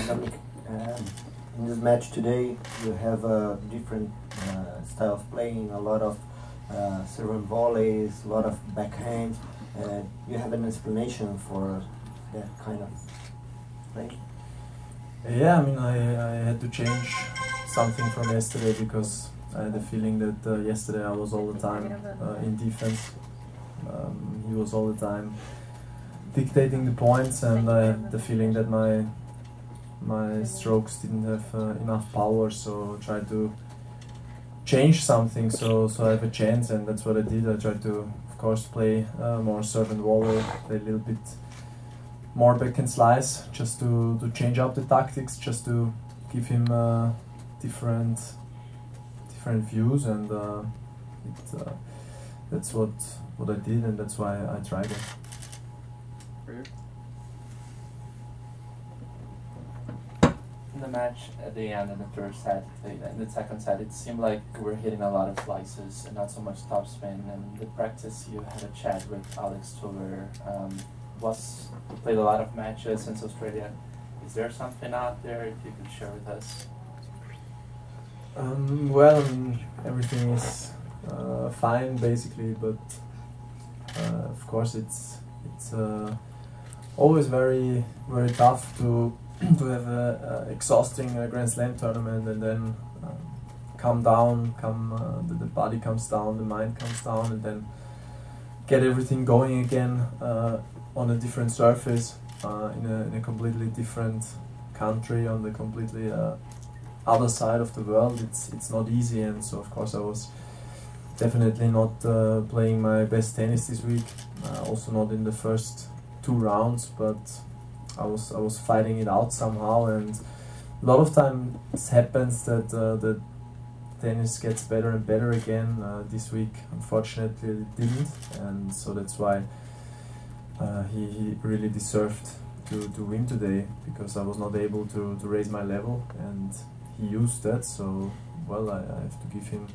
Dominic, in this match today, you have a different style of playing, a lot of serve and volleys, a lot of backhands. You have an explanation for that kind of play? Yeah, I mean, I had to change something from yesterday because I had the feeling that yesterday I was all the time in defense. He was all the time dictating the points, and I had the feeling that my strokes didn't have enough power, so I tried to change something so I have a chance, and that's what I did. I tried to, of course, play more serve and volley, play a little bit more backhand slice, just to change up the tactics, just to give him different views, and that's what I did, and that's why I tried it. In the match at the end, in the third set, in the second set, it seemed like we were hitting a lot of slices and not so much topspin. And the practice, you had a chat with Alex Tuller. Played a lot of matches since Australia. Is there something out there if you could share with us? Well, I mean, everything is fine basically, but of course it's always very tough to have a exhausting Grand Slam tournament and then the body comes down, the mind comes down, and then get everything going again on a different surface, in a completely different country, on the completely other side of the world. It's not easy, and so of course I was definitely not playing my best tennis this week, also not in the first 2 rounds, but I was fighting it out somehow, and a lot of times happens that the tennis gets better and better again. This week unfortunately it didn't, and so that's why he really deserved to win today, because I was not able to raise my level, and he used that, so well, I have to give him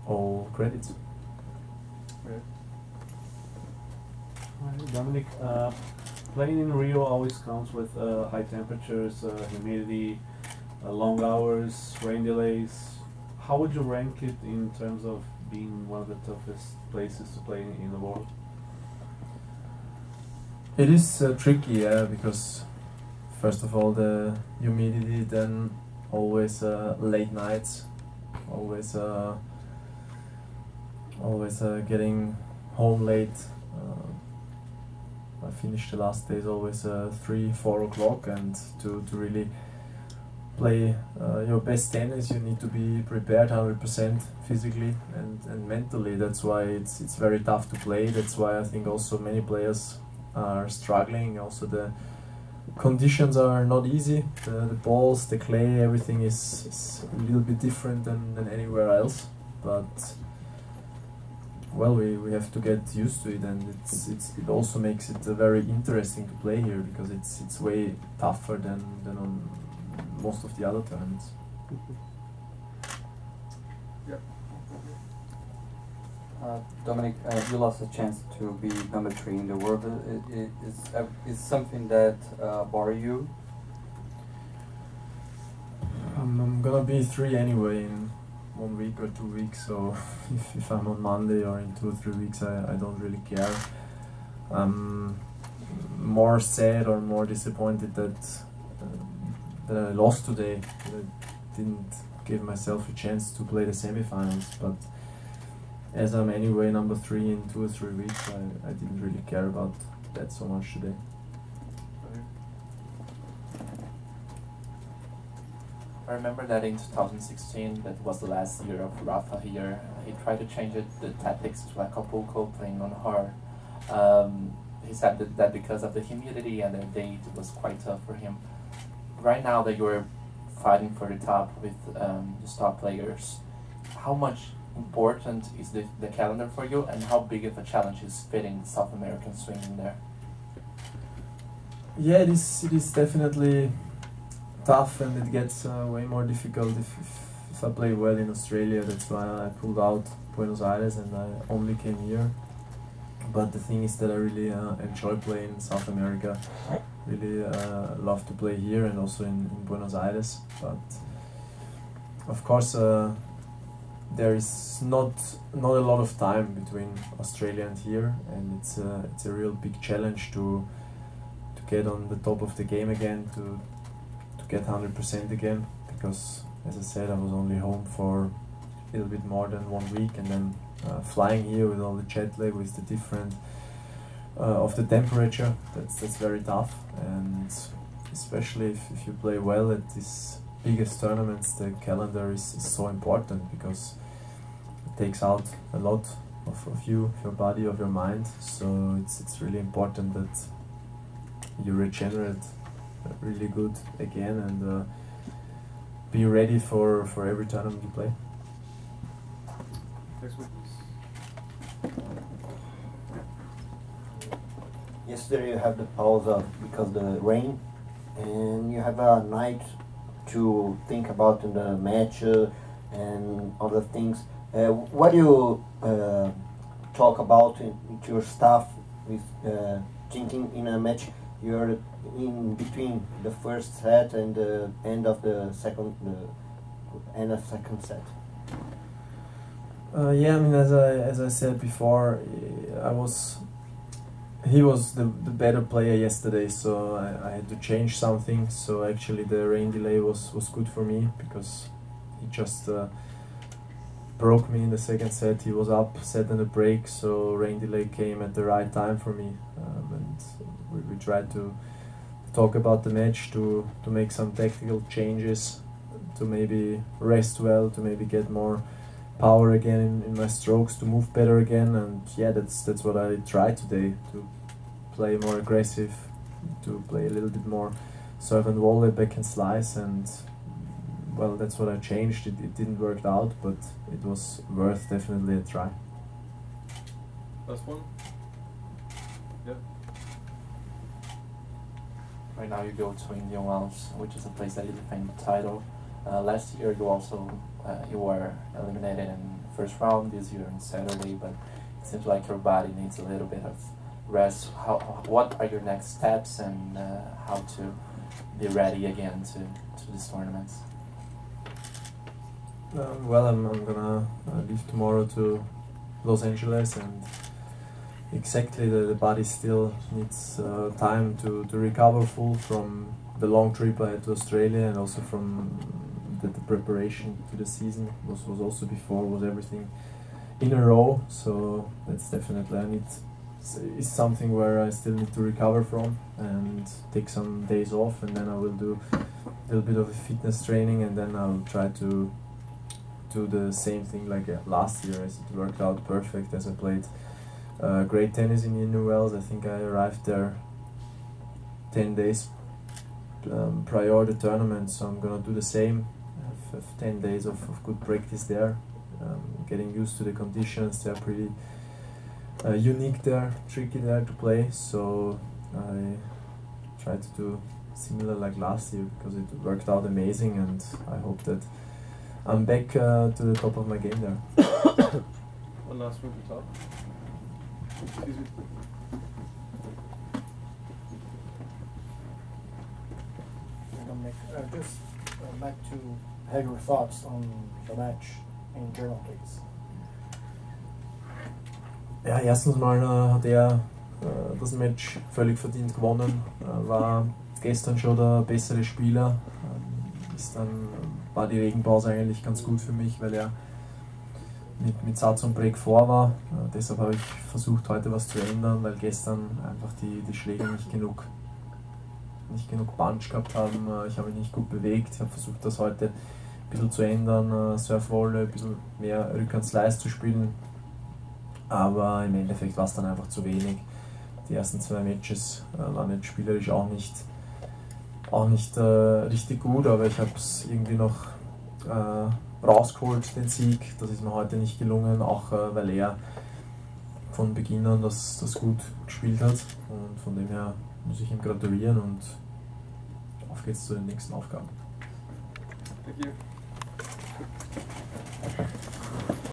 all credit. Dominic, playing in Rio always comes with high temperatures, humidity, long hours, rain delays. How would you rank it in terms of being one of the toughest places to play in the world? It is tricky, yeah, because first of all the humidity, then always late nights, always getting home late. I finished the last days always 3-4 o'clock, and to really play your best tennis you need to be prepared 100% physically and mentally. That's why it's very tough to play. That's why I think also many players are struggling. Also the conditions are not easy. The balls, the clay, everything is a little bit different than anywhere else, but well, we have to get used to it, and it also makes it very interesting to play here, because it's way tougher than on most of the other tournaments. Dominic, you lost a chance to be number 3 in the world. Is something that bore you? I'm gonna be 3 anyway in 1 week or 2 weeks, so if I'm on Monday or in 2 or 3 weeks, I don't really care. I'm more sad or more disappointed that I lost today, that I didn't give myself a chance to play the semi-finals, but as I'm anyway number 3 in 2 or 3 weeks, I didn't really care about that so much today. I remember that in 2016, that was the last year of Rafa here. He tried to change the tactics to Acapulco, playing on hard. He said that because of the humidity and the date, it was quite tough for him. Right now that you're fighting for the top with the top players, how much important is the calendar for you, and how big of a challenge is fitting South American swing in there? Yeah, it is definitely tough, and it gets way more difficult if I play well in Australia. That's why I pulled out Buenos Aires and I only came here. But the thing is that I really enjoy playing in South America. really love to play here and also in Buenos Aires. But of course, there is not a lot of time between Australia and here, and it's a real big challenge to get on the top of the game again, to get 100% again, because as I said, I was only home for a little bit more than 1 week, and then flying here with all the jet lag, with the different of the temperature, that's very tough. And especially if you play well at these biggest tournaments, the calendar is so important, because it takes out a lot of you, of your body, of your mind. So it's really important that you regenerate really good again and be ready for every tournament you play. Next week. Yesterday you have the pause because the rain, and you have a night to think about in the match and other things. What do you talk about with your staff with thinking in a match? You're in between the first set and the end of the second set. Yeah, I mean, as I said before, he was the better player yesterday, so I had to change something. So actually the rain delay was good for me, because he just broke me in the second set. He was up, set in a break, so rain delay came at the right time for me. And we tried to talk about the match, to make some tactical changes, to maybe rest well, to maybe get more power again in my strokes, to move better again. And yeah, that's what I tried today, to play more aggressive, to play a little bit more serve and volley, back and slice. And well, that's what I changed. It didn't work out, but it was worth definitely a try. Last one. Yep. Right now you go to Indian Wells, which is a place that you defend the title. Last year you also you were eliminated in the first round. This year on Saturday, but it seems like your body needs a little bit of rest. What are your next steps, and how to be ready again to these tournaments? Well, I'm gonna leave tomorrow to Los Angeles, and exactly the body still needs time to recover full from the long trip I had to Australia, and also from the preparation to the season was also before, was everything in a row. So that's definitely it's something where I still need to recover from and take some days off, and then I will do a little bit of a fitness training, and then I'll try to do the same thing like last year, as it worked out perfect, as I played great tennis in Indian Wells. I think I arrived there 10 days prior to the tournament, so I'm gonna do the same. Have 10 days of good practice there, getting used to the conditions. They're pretty unique there, tricky there to play, so I tried to do similar like last year, because it worked out amazing, and I hope that I'm back to the top of my game there. One last word to talk. Excuse me. Dominic, just like to have your thoughts on the match in German, please. Ja, erstens mal hat er das Match völlig verdient gewonnen, war gestern schon der bessere Spieler. War die Regenpause eigentlich ganz gut für mich, weil er mit Satz und Break vor war. Deshalb habe ich versucht, heute was zu ändern, weil gestern einfach die Schläge nicht genug Punch gehabt haben. Ich habe mich nicht gut bewegt. Ich habe versucht, das heute ein bisschen zu ändern, Surf-Volley, ein bisschen mehr Rückhand-Slice zu spielen. Aber im Endeffekt war es dann einfach zu wenig. Die ersten 2 Matches waren jetzt spielerisch auch nicht richtig gut, aber ich habe es irgendwie noch rausgeholt, den Sieg. Das ist mir heute nicht gelungen, auch weil er von Beginn an das gut gespielt hat. Und von dem her muss ich ihm gratulieren, und auf geht's zu den nächsten Aufgaben. Thank you.